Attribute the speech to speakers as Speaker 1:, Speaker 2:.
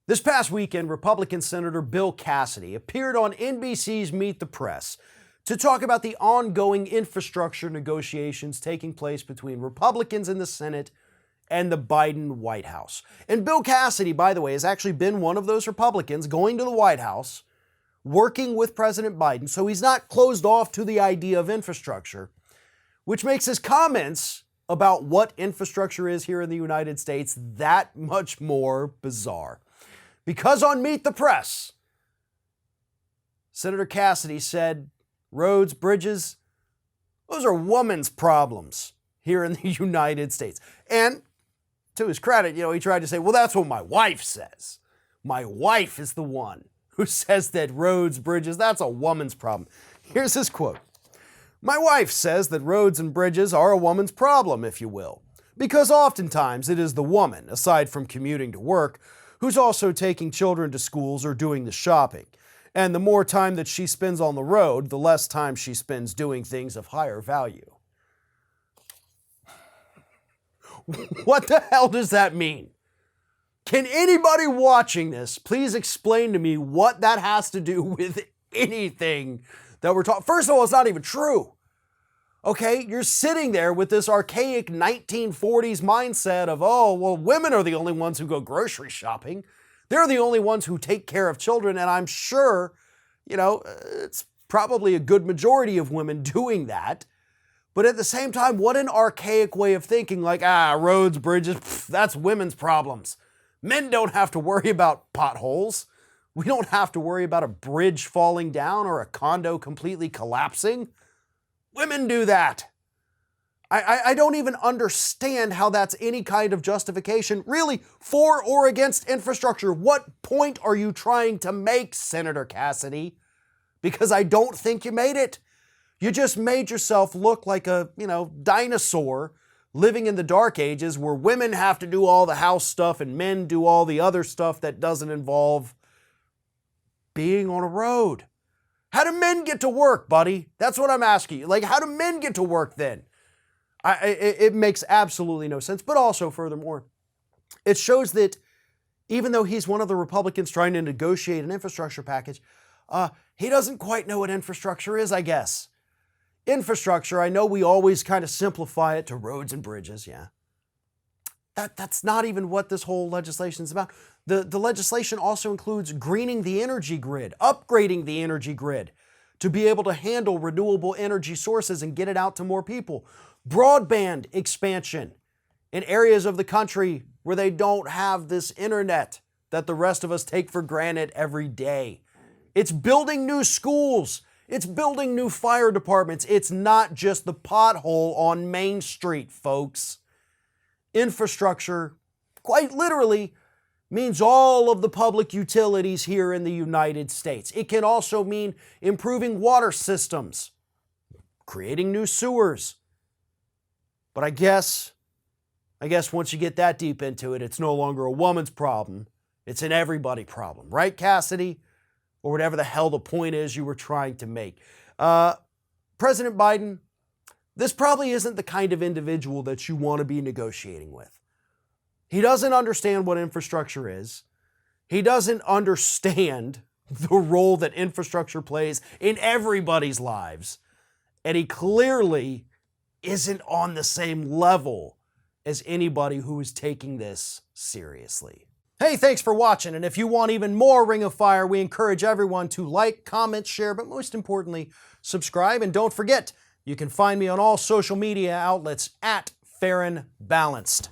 Speaker 1: This past weekend, Republican Senator Bill Cassidy appeared on NBC's Meet the Press to talk about the ongoing infrastructure negotiations taking place between Republicans in the Senate and the Biden White House. And Bill Cassidy, by the way, has actually been one of those Republicans going to the White House, working with President Biden, so he's not closed off to the idea of infrastructure, which makes his comments about what infrastructure is here in the United States that much more bizarre. Because on Meet the Press, Senator Cassidy said, roads, bridges, those are women's problems here in the United States. And to his credit, he tried to say, well, that's what my wife says. My wife is the one who says that roads, bridges, that's a woman's problem. Here's his quote. My wife says that roads and bridges are a woman's problem, if you will, because oftentimes it is the woman, aside from commuting to work, who's also taking children to schools or doing the shopping. And the more time that she spends on the road, the less time she spends doing things of higher value. What the hell does that mean? Can anybody watching this please explain to me what that has to do with anything that we're talking? First of all, it's not even true. Okay, you're sitting there with this archaic 1940s mindset of, oh, well, women are the only ones who go grocery shopping. They're the only ones who take care of children. And I'm sure, it's probably a good majority of women doing that. But at the same time, what an archaic way of thinking, like, roads, bridges, that's women's problems. Men don't have to worry about potholes. We don't have to worry about a bridge falling down or a condo completely collapsing. Women do that. I don't even understand how that's any kind of justification, really, for or against infrastructure. What point are you trying to make, Senator Cassidy? Because I don't think you made it. You just made yourself look like a, dinosaur living in the dark ages where women have to do all the house stuff and men do all the other stuff that doesn't involve being on a road. How do men get to work, buddy? That's what I'm asking you. Like, how do men get to work then? It makes absolutely no sense. But also, furthermore, it shows that even though he's one of the Republicans trying to negotiate an infrastructure package, he doesn't quite know what infrastructure is, I guess. Infrastructure, I know we always kind of simplify it to roads and bridges, yeah. That's not even what this whole legislation is about. The legislation also includes greening the energy grid, upgrading the energy grid to be able to handle renewable energy sources and get it out to more people. Broadband expansion in areas of the country where they don't have this internet that the rest of us take for granted every day. It's building new schools. It's building new fire departments. It's not just the pothole on Main Street, folks. Infrastructure, quite literally, means all of the public utilities here in the United States. It can also mean improving water systems, creating new sewers. But I guess once you get that deep into it, it's no longer a woman's problem. It's an everybody problem, right, Cassidy? Or whatever the hell the point is you were trying to make. President Biden, this probably isn't the kind of individual that you want to be negotiating with. He doesn't understand what infrastructure is. He doesn't understand the role that infrastructure plays in everybody's lives. And he clearly isn't on the same level as anybody who is taking this seriously. Hey, thanks for watching, and if you want even more Ring of Fire, we encourage everyone to like, comment, share, but most importantly, subscribe. And don't forget, you can find me on all social media outlets at Fair and Balanced.